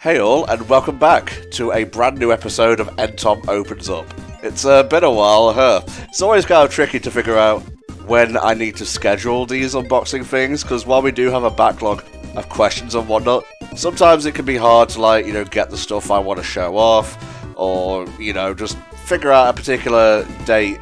Hey all, and welcome back to a brand new episode of NTom Opens Up. It's been a while, It's always kind of tricky to figure out when I need to schedule these unboxing things, because while we do have a backlog of questions and whatnot, sometimes it can be hard to, get the stuff I want to show off, or, just figure out a particular date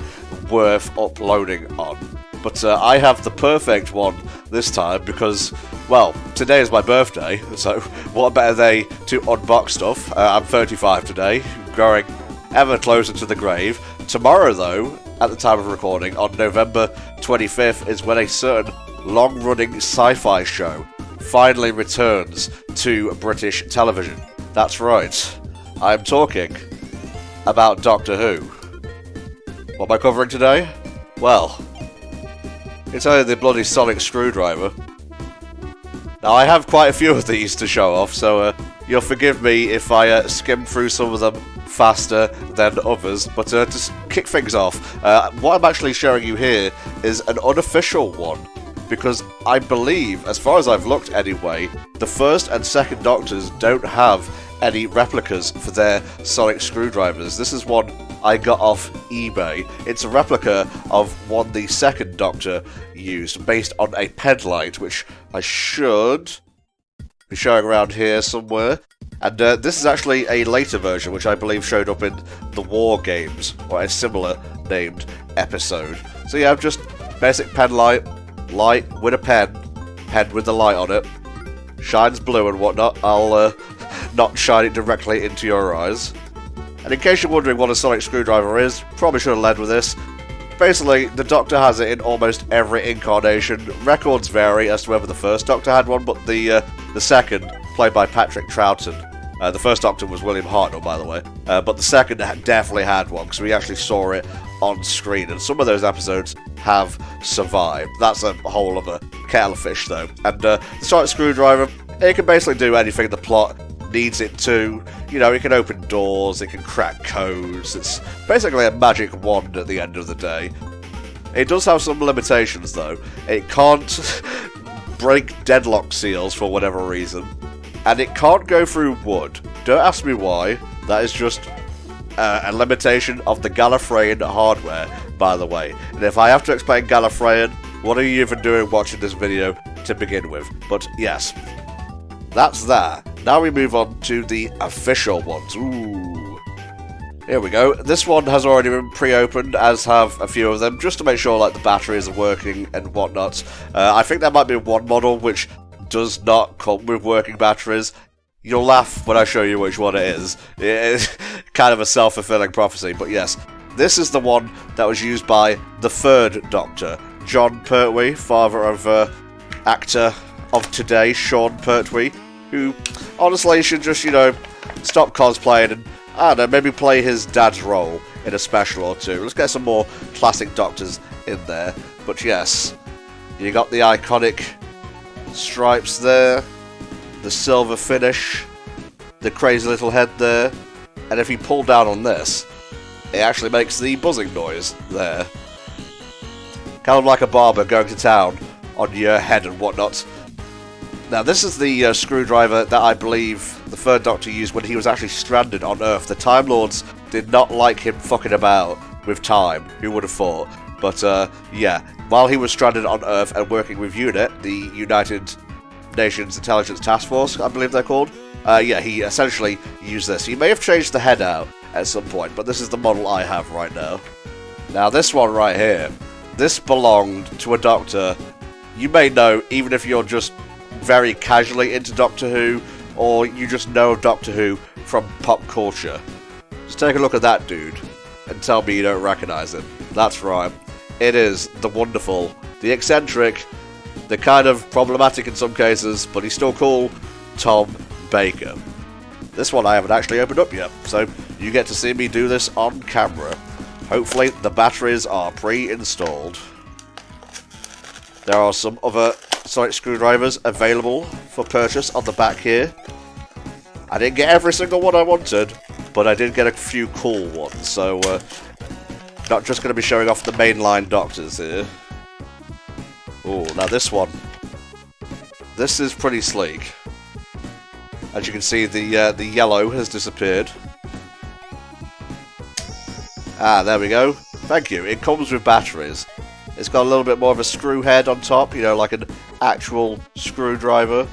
worth uploading on. But I have the perfect one this time because, well, today is my birthday, so what better day to unbox stuff? I'm 35 today, growing ever closer to the grave. Tomorrow, though, at the time of recording, on November 25th, is when a certain long-running sci-fi show finally returns to British television. That's right, I'm talking about Doctor Who. What am I covering today? Well, it's only the bloody sonic screwdriver. Now, I have quite a few of these to show off, so you'll forgive me if I skim through some of them faster than others, but to kick things off, what I'm actually showing you here is an unofficial one, because I believe, as far as I've looked anyway, the first and second Doctors don't have any replicas for their sonic screwdrivers. This is one I got off eBay. It's a replica of one the second Doctor used, based on a penlight, which I should be showing around here somewhere. And this is actually a later version, which I believe showed up in the War Games, or a similar named episode. So yeah, just basic penlight, light with a pen with the light on it, shines blue and whatnot. I'll not shine it directly into your eyes. And in case you're wondering what a sonic screwdriver is, probably should have led with this. Basically, the Doctor has it in almost every incarnation. Records vary as to whether the first Doctor had one, but the second, played by Patrick Troughton, the first Doctor was William Hartnell, by the way, but the second definitely had one, because we actually saw it on screen, and some of those episodes have survived. That's a whole other kettle of fish, though. And the sonic screwdriver, it can basically do anything the plot needs it to. It can open doors, it can crack codes. It's basically a magic wand at the end of the day. It does have some limitations, though. It can't break deadlock seals for whatever reason, and it can't go through wood. Don't ask me why. That is just a limitation of the Gallifreyan hardware, by the way. And if I have to explain Gallifreyan, what are you even doing watching this video to begin with? But yes, that's that. Now we move on to the official ones. Ooh. Here we go. This one has already been pre-opened, as have a few of them, just to make sure the batteries are working and whatnot. I think there might be one model which does not come with working batteries. You'll laugh when I show you which one it is. It's kind of a self-fulfilling prophecy, but yes. This is the one that was used by the third Doctor, John Pertwee, father of actor of today, Sean Pertwee, who honestly should just, stop cosplaying and, I don't know, maybe play his dad's role in a special or two. Let's get some more classic Doctors in there. But yes, you got the iconic stripes there, the silver finish, the crazy little head there, and if you pull down on this, it actually makes the buzzing noise there. Kind of like a barber going to town on your head and whatnot. Now, this is the screwdriver that I believe the third Doctor used when he was actually stranded on Earth. The Time Lords did not like him fucking about with time, who would have thought. But, yeah, while he was stranded on Earth and working with UNIT, the United Nations Intelligence Task Force, I believe they're called, yeah, he essentially used this. He may have changed the head out at some point, but this is the model I have right now. Now, this one right here, this belonged to a Doctor you may know, even if you're just very casually into Doctor Who, or you just know Doctor Who from pop culture. Just take a look at that dude, and tell me you don't recognise him. That's right, it is the wonderful, the eccentric, the kind of problematic in some cases, but he's still cool, Tom Baker. This one I haven't actually opened up yet, so you get to see me do this on camera. Hopefully the batteries are pre-installed. There are some other sonic screwdrivers available for purchase on the back here. I didn't get every single one I wanted, but I did get a few cool ones, so not just going to be showing off the mainline Doctors here. Oh, now this one. This is pretty sleek. As you can see, the yellow has disappeared. Ah, there we go. Thank you. It comes with batteries. It's got a little bit more of a screw head on top, you know, like an actual screwdriver.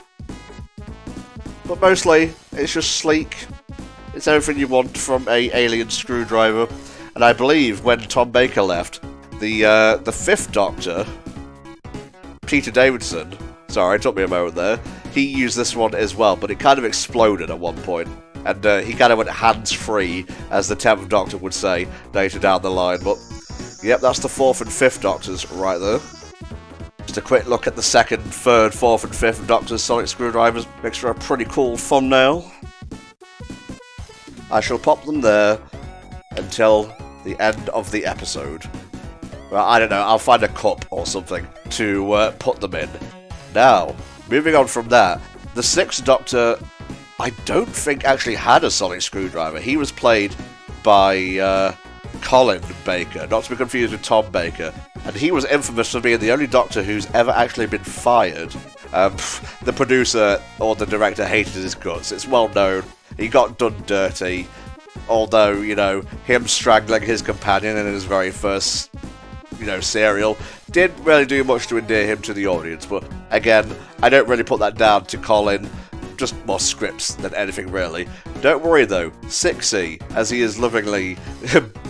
But mostly, it's just sleek. It's everything you want from a alien screwdriver. And I believe when Tom Baker left, the fifth Doctor, Peter Davidson, sorry, it took me a moment there, he used this one as well, but it kind of exploded at one point. And he kind of went hands-free, as the 10th Doctor would say, later down the line. But, yep, that's the 4th and 5th Doctors right there. Just a quick look at the 2nd, 3rd, 4th and 5th Doctor's sonic screwdrivers. Makes for a pretty cool thumbnail. I shall pop them there until the end of the episode. Well, I don't know, I'll find a cup or something to put them in. Now, moving on from that, the 6th Doctor, I don't think actually had a sonic screwdriver. He was played by Colin Baker, not to be confused with Tom Baker. And he was infamous for being the only Doctor who's ever actually been fired. The producer or the director hated his guts. It's well known. He got done dirty. Although, you know, him strangling his companion in his very first, you know, serial didn't really do much to endear him to the audience. But again, I don't really put that down to Colin. Just more scripts than anything really. Don't worry though, 6E, as he is lovingly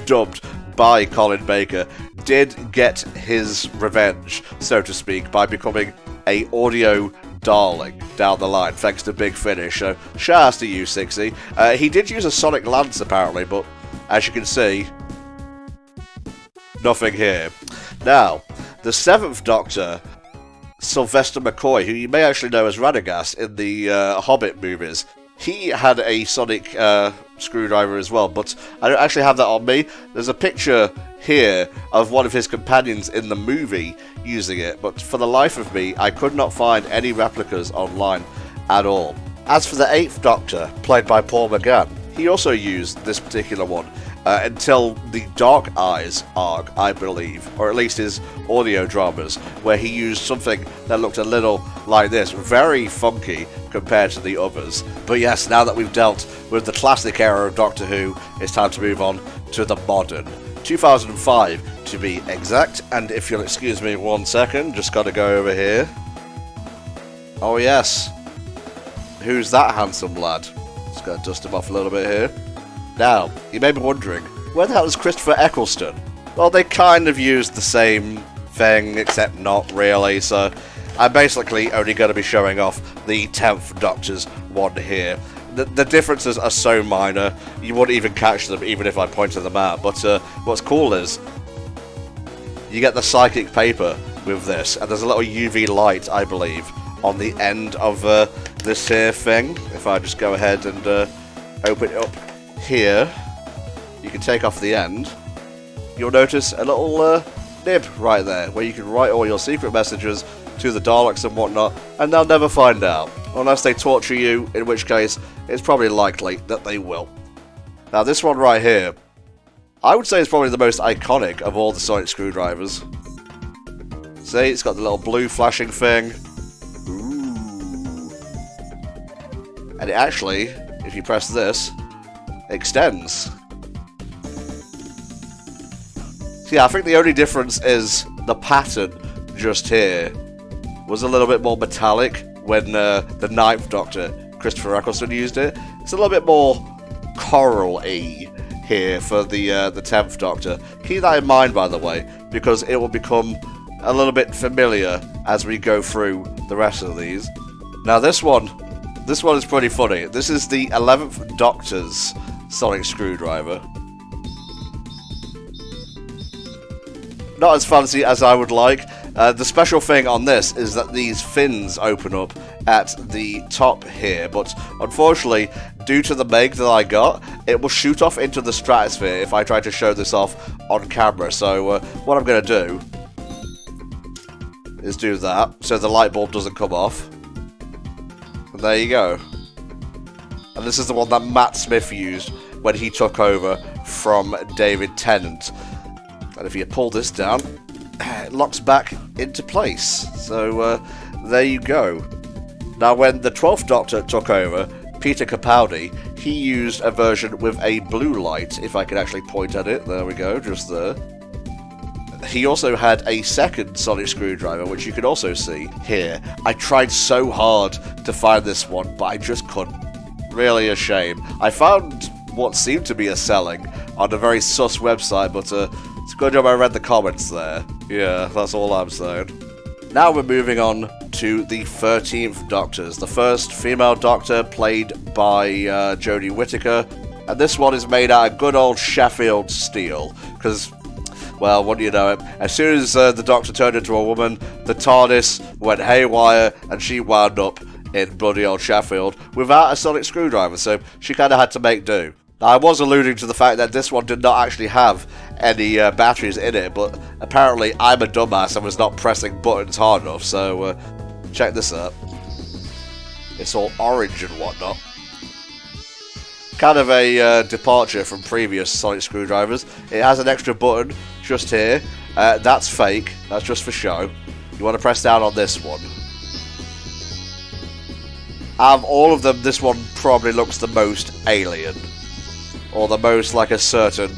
dubbed by Colin Baker, did get his revenge, so to speak, by becoming a audio darling down the line, thanks to Big Finish. So, shouts to you, 6E. He did use a sonic lance apparently, but as you can see, nothing here. Now, the 7th Doctor, Sylvester McCoy, who you may actually know as Radagast in the Hobbit movies, he had a sonic screwdriver as well, but I don't actually have that on me. There's a picture here of one of his companions in the movie using it, but for the life of me, I could not find any replicas online at all. As for the 8th Doctor, played by Paul McGann, he also used this particular one until the Dark Eyes arc, I believe, or at least his audio dramas, where he used something that looked a little like this, very funky compared to the others. But yes, now that we've dealt with the classic era of Doctor Who, it's time to move on to the modern. 2005 to be exact, and if you'll excuse me 1 second, just gotta go over here. Oh yes, who's that handsome lad? Just gotta dust him off a little bit here. Now, you may be wondering, where the hell is Christopher Eccleston? Well, they kind of used the same thing, except not really, so I'm basically only going to be showing off the 10th Doctor's one here. The differences are so minor, you wouldn't even catch them even if I pointed them out, but what's cool is, you get the psychic paper with this, and there's a little UV light, I believe, on the end of this here thing. If I just go ahead and open it up here, you can take off the end. You'll notice a little nib right there, where you can write all your secret messages to the Daleks and whatnot, and they'll never find out, unless they torture you, in which case it's probably likely that they will. Now this one right here, I would say is probably the most iconic of all the sonic screwdrivers. See, it's got the little blue flashing thing. Ooh. And it actually, if you press this, extends. So yeah, I think the only difference is the pattern just here was a little bit more metallic when the 9th Doctor, Christopher Eccleston, used it. It's a little bit more coral-y here for the 10th Doctor. Keep that in mind, by the way, because it will become a little bit familiar as we go through the rest of these. Now this one is pretty funny. This is the 11th Doctor's sonic screwdriver. Not as fancy as I would like. The special thing on this is that these fins open up at the top here, but unfortunately, due to the make that I got, it will shoot off into the stratosphere if I try to show this off on camera. So what I'm going to do is do that, so the light bulb doesn't come off. And there you go. And this is the one that Matt Smith used when he took over from David Tennant. And if you pull this down, it locks back into place. So there you go. Now when the 12th Doctor took over, Peter Capaldi, he used a version with a blue light, if I can actually point at it. There we go, just there. He also had a second sonic screwdriver, which you can also see here. I tried so hard to find this one, but I just couldn't. Really a shame. I found what seemed to be a selling on a very sus website, but it's a good job I read the comments there. Yeah, that's all I'm saying. Now we're moving on to the 13th Doctors. The first female Doctor played by Jodie Whittaker, and this one is made out of good old Sheffield steel, because, well, wouldn't you know it, as soon as the Doctor turned into a woman, the TARDIS went haywire, and she wound up in bloody old Sheffield without a sonic screwdriver, so she kind of had to make do. Now, I was alluding to the fact that this one did not actually have any batteries in it, but apparently I'm a dumbass and was not pressing buttons hard enough, so check this out. It's all orange and whatnot. Kind of a departure from previous sonic screwdrivers. It has an extra button just here. That's fake, that's just for show. You want to press down on this one. Out of all of them, this one probably looks the most alien. Or the most like a certain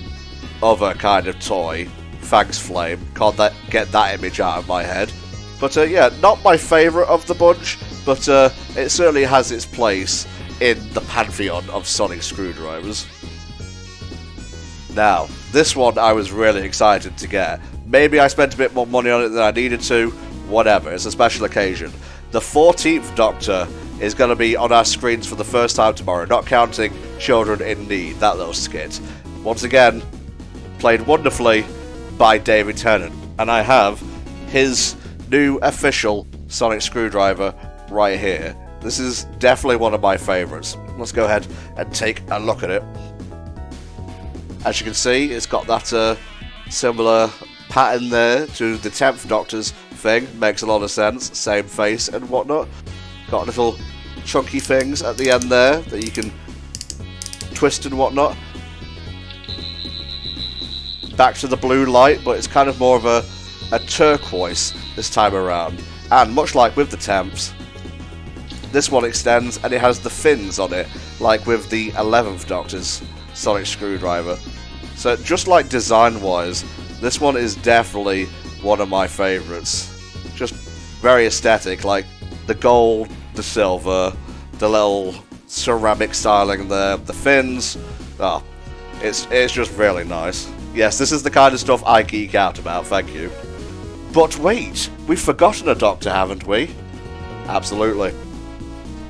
other kind of toy. Thanks, Flame. Can't get that image out of my head. But yeah, not my favourite of the bunch, but it certainly has its place in the pantheon of sonic screwdrivers. Now, this one I was really excited to get. Maybe I spent a bit more money on it than I needed to. Whatever, it's a special occasion. The 14th Doctor is going to be on our screens for the first time tomorrow, not counting Children in Need, that little skit. Once again, played wonderfully by David Tennant, and I have his new official sonic screwdriver right here. This is definitely one of my favourites. Let's go ahead and take a look at it. As you can see, it's got that similar pattern there to the 10th Doctor's thing. Makes a lot of sense. Same face and whatnot. Got little chunky things at the end there that you can twist and whatnot. Back to the blue light, but it's kind of more of a turquoise this time around. And much like with the 10ths, this one extends and it has the fins on it, like with the 11th Doctor's sonic screwdriver. So just like design-wise, this one is definitely one of my favourites. Just very aesthetic, like the gold, the silver, the little ceramic styling there, the fins. Oh, it's just really nice. Yes, this is the kind of stuff I geek out about, thank you. But wait, we've forgotten a Doctor, haven't we? Absolutely.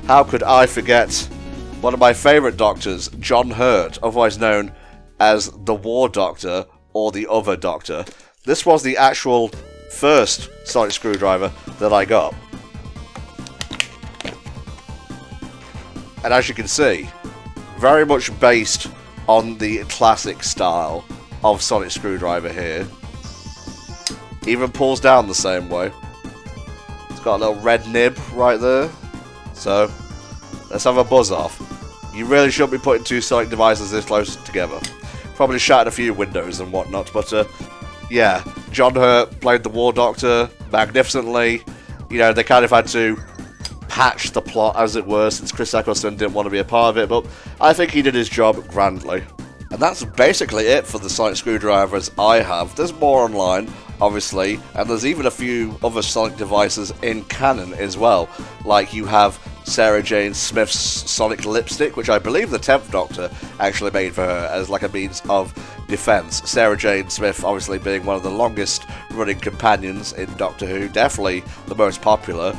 How could I forget one of my favourite Doctors, John Hurt, otherwise known as the War Doctor or the Other Doctor. This was the actual first sonic screwdriver that I got. And as you can see, very much based on the classic style of sonic screwdriver here. Even pulls down the same way. It's got a little red nib right there. So, let's have a buzz off. You really shouldn't be putting two sonic devices this close together. Probably shattered a few windows and whatnot, but yeah, John Hurt played the War Doctor magnificently. You know, they kind of had to patch the plot, as it were, since Chris Eccleston didn't want to be a part of it, but I think he did his job grandly. And that's basically it for the sonic screwdrivers I have. There's more online, obviously, and there's even a few other sonic devices in canon as well. Like you have Sarah Jane Smith's sonic lipstick, which I believe the 10th Doctor actually made for her as like a means of defense. Sarah Jane Smith obviously being one of the longest running companions in Doctor Who, definitely the most popular.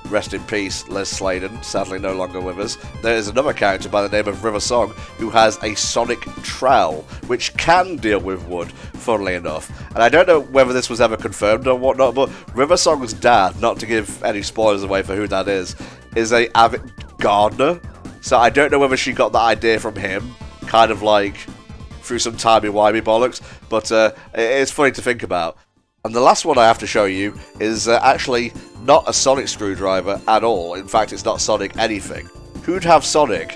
Rest in peace, Liz Sladen, sadly no longer with us. There is another character by the name of River Song who has a sonic trowel, which can deal with wood, funnily enough. And I don't know whether this was ever confirmed or whatnot, but River Song's dad, not to give any spoilers away for who that is a avid gardener. So I don't know whether she got that idea from him, kind of like through some timey-wimey bollocks, but it's funny to think about. And the last one I have to show you is actually not a sonic screwdriver at all. In fact, it's not sonic anything. Who'd have sonic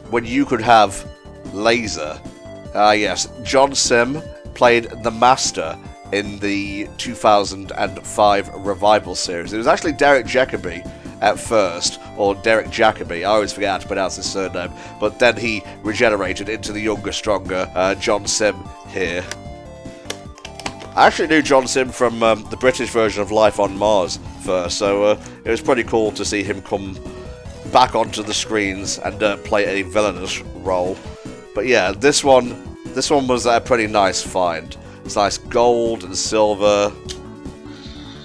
when you could have laser? Yes, John Sim played the Master in the 2005 revival series. It was actually Derek Jacobi at first, or Derek Jacobi. I always forget how to pronounce his surname. But then he regenerated into the younger, stronger John Sim here. I actually knew John Sim from the British version of Life on Mars first, so it was pretty cool to see him come back onto the screens and play a villainous role. But yeah, this one was a pretty nice find. It's nice gold and silver.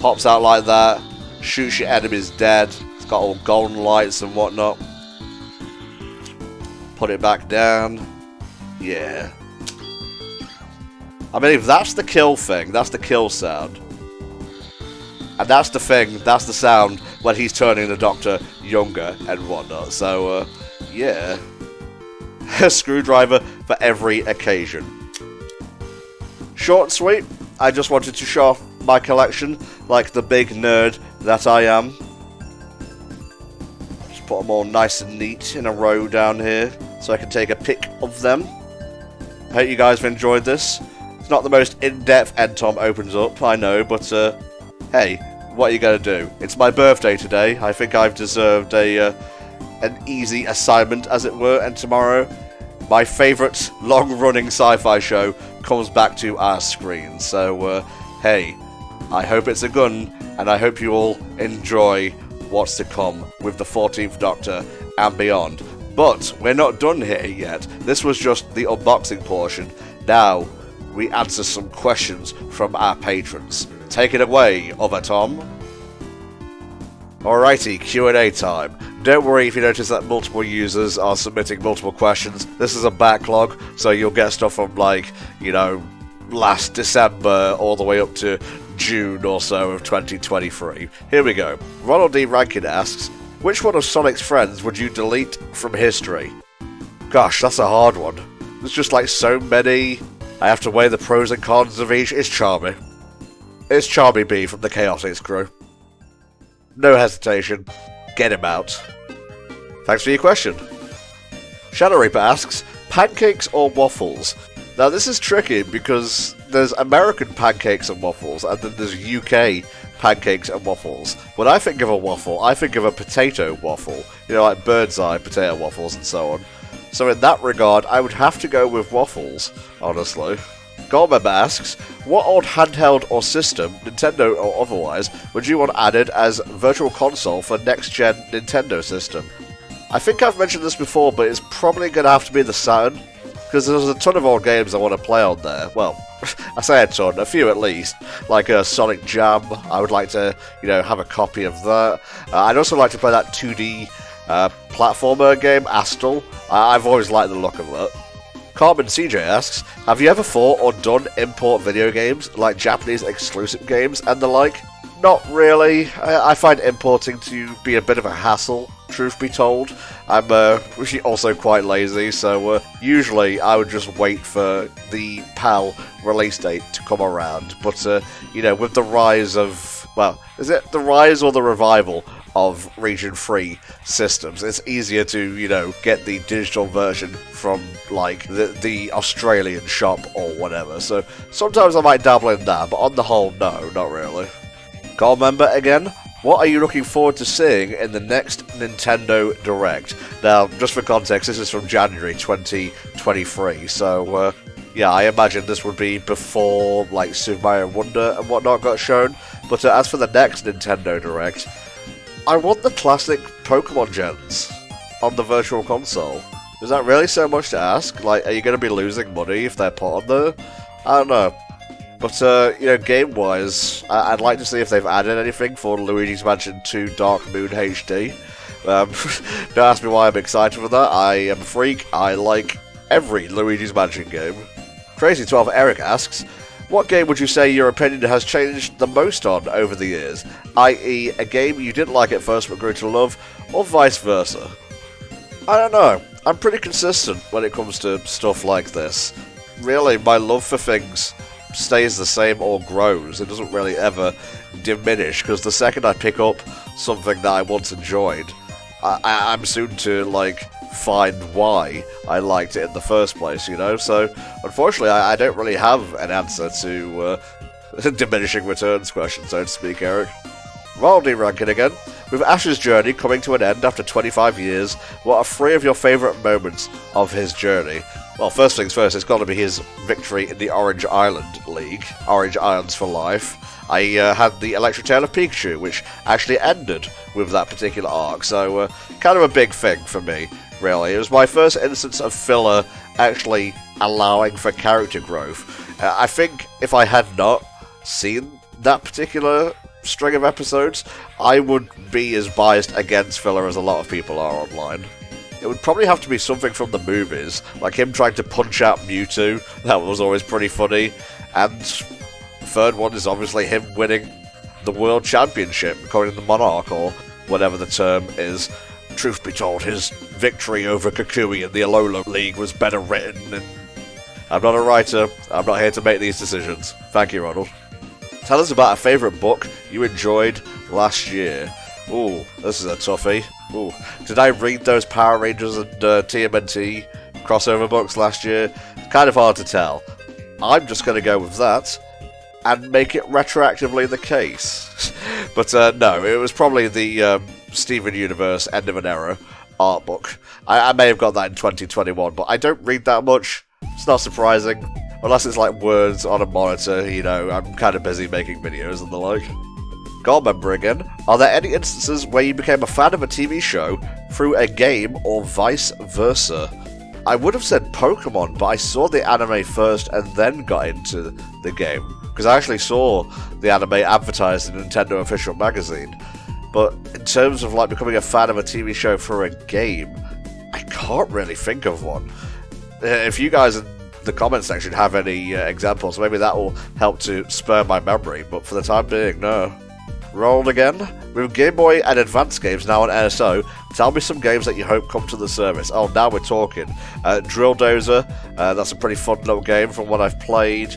Pops out like that. Shoots your enemies dead. It's got all golden lights and whatnot. Put it back down. Yeah. I mean, if that's the kill thing, that's the kill sound. And that's the thing, that's the sound when he's turning the Doctor younger and whatnot. So, yeah. A screwdriver for every occasion. Short and sweet. I just wanted to show off my collection like the big nerd that I am. Just put them all nice and neat in a row down here so I can take a pic of them. I hope you guys have enjoyed this. It's not the most in-depth NTom opens up, I know, but hey, what are you going to do? It's my birthday today. I think I've deserved an easy assignment, as it were, and tomorrow my favourite long-running sci-fi show comes back to our screen. So, hey, I hope it's a gun, and I hope you all enjoy what's to come with the 14th Doctor and beyond. But we're not done here yet. This was just the unboxing portion. Now, we answer some questions from our patrons. Take it away, Other Tom. Alrighty, Q&A time. Don't worry if you notice that multiple users are submitting multiple questions. This is a backlog, so you'll get stuff from, like, you know, last December all the way up to June or so of 2023. Here we go. Ronald D. Rankin asks, which one of Sonic's friends would you delete from history? Gosh, that's a hard one. There's just, like, so many. I have to weigh the pros and cons of each. It's Charmy. It's Charmy B from the Chaotix crew. No hesitation. Get him out. Thanks for your question. Shadow Reaper asks, pancakes or waffles? Now this is tricky because there's American pancakes and waffles and then there's UK pancakes and waffles. When I think of a waffle, I think of a potato waffle. You know, like bird's eye potato waffles and so on. So in that regard, I would have to go with waffles, honestly. Goldmember asks, what old handheld or system, Nintendo or otherwise, would you want added as virtual console for next-gen Nintendo system? I think I've mentioned this before, but it's probably going to have to be the Saturn, because there's a ton of old games I want to play on there. Well, I say a ton, a few at least, like Sonic Jam. I would like to, you know, have a copy of that. I'd also like to play that 2D platformer game, Astral. I've always liked the look of that. Carmen CJ asks, have you ever thought or done import video games, like Japanese exclusive games and the like? Not really. I find importing to be a bit of a hassle, truth be told. I'm also quite lazy, so usually I would just wait for the PAL release date to come around. But, you know, with the rise of, well, is it the rise or the revival of region-free systems, it's easier to, you know, get the digital version from, like, the Australian shop or whatever. So sometimes I might dabble in that, but on the whole, no, not really. Gold member again, what are you looking forward to seeing in the next Nintendo Direct? Now, just for context, this is from January 2023, so, yeah, I imagine this would be before, like, Super Mario Wonder and whatnot got shown. But as for the next Nintendo Direct, I want the classic Pokemon gens on the Virtual Console. Is that really so much to ask? Like, are you going to be losing money if they're put on there? I don't know. But, you know, game-wise, I'd like to see if they've added anything for Luigi's Mansion 2 Dark Moon HD. Don't ask me why I'm excited for that. I am a freak. I like every Luigi's Mansion game. Crazy12 Eric asks, what game would you say your opinion has changed the most on over the years? I.e., a game you didn't like at first but grew to love, or vice versa? I don't know. I'm pretty consistent when it comes to stuff like this. Really, my love for things stays the same or grows. It doesn't really ever diminish, because the second I pick up something that I once enjoyed, I'm soon to, like, find why I liked it in the first place, you know? So, unfortunately, I don't really have an answer to diminishing returns question, so to speak, Eric. Royalty ranking again. With Ash's journey coming to an end after 25 years, what are 3 of your favourite moments of his journey? Well, first things first, it's got to be his victory in the Orange Island League, Orange Islands for Life. I had the Electric Tail of Pikachu, which actually ended with that particular arc, so kind of a big thing for me, really. It was my first instance of filler actually allowing for character growth. I think if I had not seen that particular string of episodes, I would be as biased against filler as a lot of people are online. It would probably have to be something from the movies, like him trying to punch out Mewtwo. That was always pretty funny. And the third one is obviously him winning the World Championship, according to the Monarch, or whatever the term is. Truth be told, his victory over Kukui in the Alola League was better written. And I'm not a writer. I'm not here to make these decisions. Thank you, Ronald. Tell us about a favourite book you enjoyed last year. Ooh, this is a toughie. Ooh, did I read those Power Rangers and TMNT crossover books last year? It's kind of hard to tell. I'm just going to go with that and make it retroactively the case. But no, it was probably the Steven Universe End of an Era art book. I may have got that in 2021, but I don't read that much. It's not surprising. Unless it's like words on a monitor, you know, I'm kind of busy making videos and the like. Gold member again. Are there any instances where you became a fan of a TV show through a game or vice versa? I would have said Pokemon, but I saw the anime first and then got into the game. Because I actually saw the anime advertised in Nintendo Official Magazine. But in terms of like becoming a fan of a TV show through a game, I can't really think of one. If you guys in the comment section have any examples, maybe that will help to spur my memory, but for the time being, no. Rolled again. With Game Boy and Advance games now on NSO, tell me some games that you hope come to the service. Oh, now we're talking. Drill Dozer, that's a pretty fun little game from what I've played.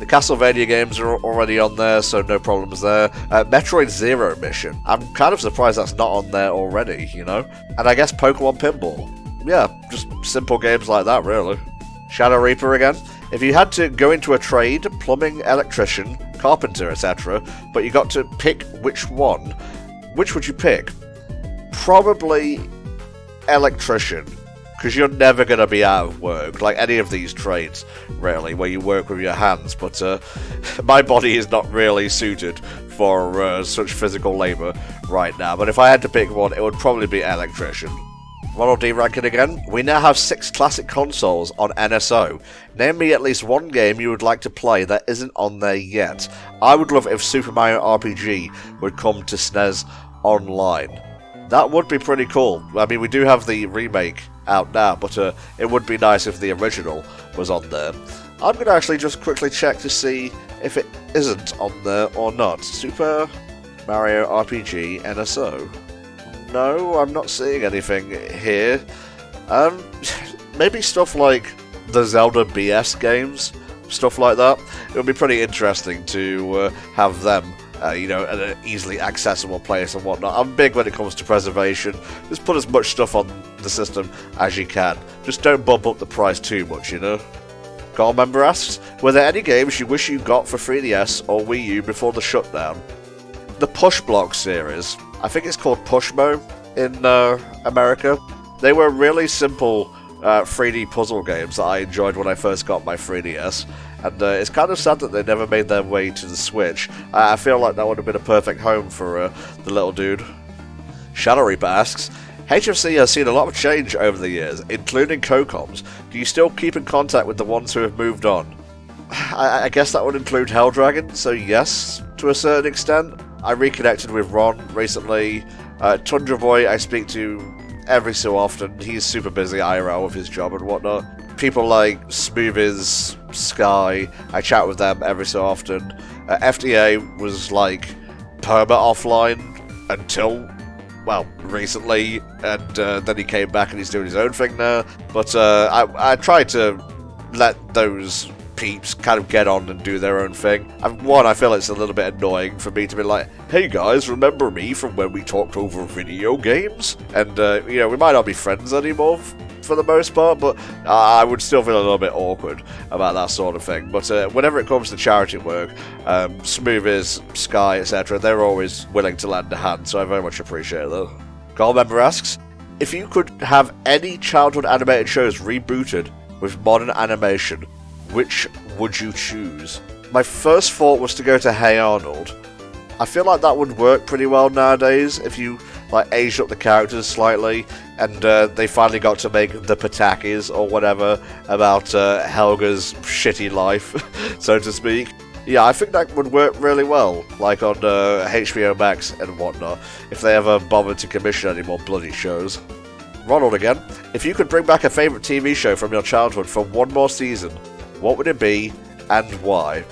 The Castlevania games are already on there, so no problems there. Metroid Zero Mission. I'm kind of surprised that's not on there already, you know? And I guess Pokemon Pinball. Yeah, just simple games like that, really. Shadow Reaper again. If you had to go into a trade, plumbing, electrician, carpenter, etc., but you got to pick which one, which would you pick? Probably electrician, because you're never going to be out of work, like any of these trades, really, where you work with your hands, but my body is not really suited for such physical labour right now, but if I had to pick one, it would probably be electrician. Ronald D. Rankin again. We now have 6 classic consoles on NSO. Name me at least one game you would like to play that isn't on there yet. I would love if Super Mario RPG would come to SNES Online. That would be pretty cool. I mean, we do have the remake out now, but it would be nice if the original was on there. I'm going to actually just quickly check to see if it isn't on there or not. Super Mario RPG NSO. No, I'm not seeing anything here. Maybe stuff like the Zelda BS games, stuff like that. It would be pretty interesting to have them, you know, at an easily accessible place and whatnot. I'm big when it comes to preservation. Just put as much stuff on the system as you can. Just don't bump up the price too much, you know? Gold member asks, were there any games you wish you got for 3DS or Wii U before the shutdown? The Push Block series. I think it's called Pushmo in America. They were really simple 3D puzzle games that I enjoyed when I first got my 3DS, and it's kind of sad that they never made their way to the Switch. I feel like that would have been a perfect home for the little dude. Shadow Reaper asks, HFC has seen a lot of change over the years, including co-coms. Do you still keep in contact with the ones who have moved on? I guess that would include Helldragon, so yes, to a certain extent. I reconnected with Ron recently. Tundra Boy I speak to every so often. He's super busy IRL with his job and whatnot. People like Smoothies, Sky, I chat with them every so often. FDA was like perma offline until, well, recently, and then he came back and he's doing his own thing now. But I tried to let those peeps kind of get on and do their own thing. And one, I feel it's a little bit annoying for me to be like, hey guys, remember me from when we talked over video games? And, you know, we might not be friends anymore for the most part, but I would still feel a little bit awkward about that sort of thing. But whenever it comes to charity work, Smoothies, Sky, etc., they're always willing to lend a hand, so I very much appreciate that. Goldmember asks, if you could have any childhood animated shows rebooted with modern animation, which would you choose? My first thought was to go to Hey Arnold. I feel like that would work pretty well nowadays if you like aged up the characters slightly, and they finally got to make the Patakis or whatever about Helga's shitty life, so to speak. Yeah, I think that would work really well, like on HBO Max and whatnot, if they ever bothered to commission any more bloody shows. Ronald again, if you could bring back a favourite TV show from your childhood for one more season, what would it be and why?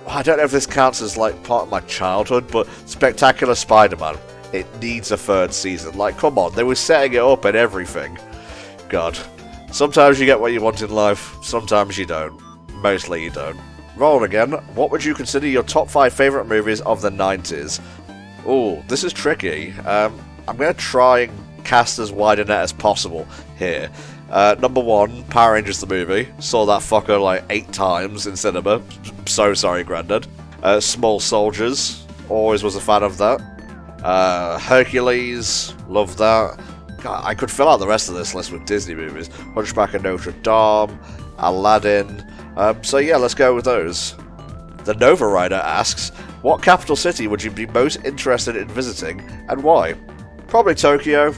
I don't know if this counts as like part of my childhood, but Spectacular Spider-Man. It needs a third season. Like, come on, they were setting it up and everything. God. Sometimes you get what you want in life, sometimes you don't. Mostly you don't. Roll again. What would you consider your top 5 favourite movies of the 90s? Ooh, this is tricky. I'm going to try and cast as wide a net as possible here. Number 1, Power Rangers the movie. Saw that fucker like 8 times in cinema. So sorry, Grandad. Small Soldiers. Always was a fan of that. Hercules. Love that. God, I could fill out the rest of this list with Disney movies. Hunchback of Notre Dame. Aladdin. So yeah, let's go with those. The Nova Rider asks, what capital city would you be most interested in visiting, and why? Probably Tokyo.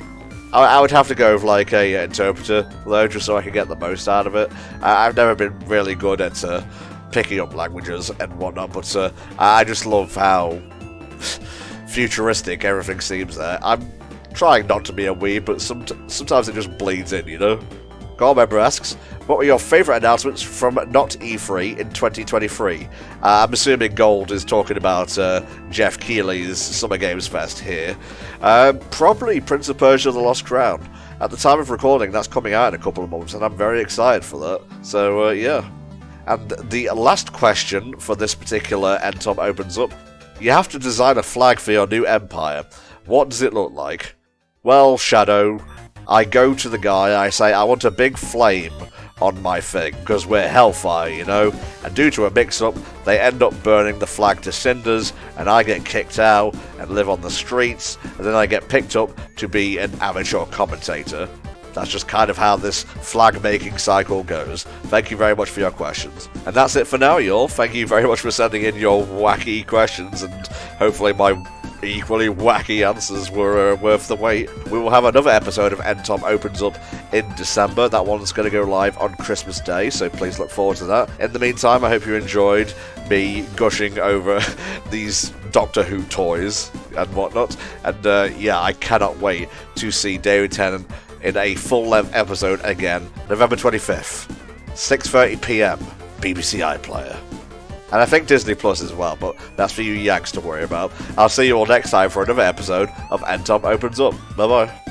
I would have to go with like a interpreter, though, just so I can get the most out of it. I've never been really good at picking up languages and whatnot, but I just love how futuristic everything seems there. I'm trying not to be a weeb, but sometimes it just bleeds in, you know? Goldmember asks, what were your favourite announcements from Not E3 in 2023? I'm assuming Gold is talking about Jeff Keighley's Summer Games Fest here. Probably Prince of Persia The Lost Crown. At the time of recording, that's coming out in a couple of months, and I'm very excited for that. So, yeah. And the last question for this particular NTom opens up. You have to design a flag for your new empire. What does it look like? Well, Shadow, I go to the guy, I say, I want a big flame on my thing, because we're Hellfire, you know, and due to a mix-up, they end up burning the flag to cinders, and I get kicked out and live on the streets, and then I get picked up to be an amateur commentator. That's just kind of how this flag-making cycle goes. Thank you very much for your questions. And that's it for now, y'all. Thank you very much for sending in your wacky questions, and hopefully my equally wacky answers were worth the wait. We will have another episode of NTom Opens Up in December. That one's going to go live on Christmas Day, so please look forward to that. In the meantime, I hope you enjoyed me gushing over these Doctor Who toys and whatnot. And yeah, I cannot wait to see David Tennant in a full-length episode again, November 25th, 6:30 PM, BBC iPlayer. And I think Disney Plus as well, but that's for you Yanks to worry about. I'll see you all next time for another episode of NTom Opens Up. Bye-bye.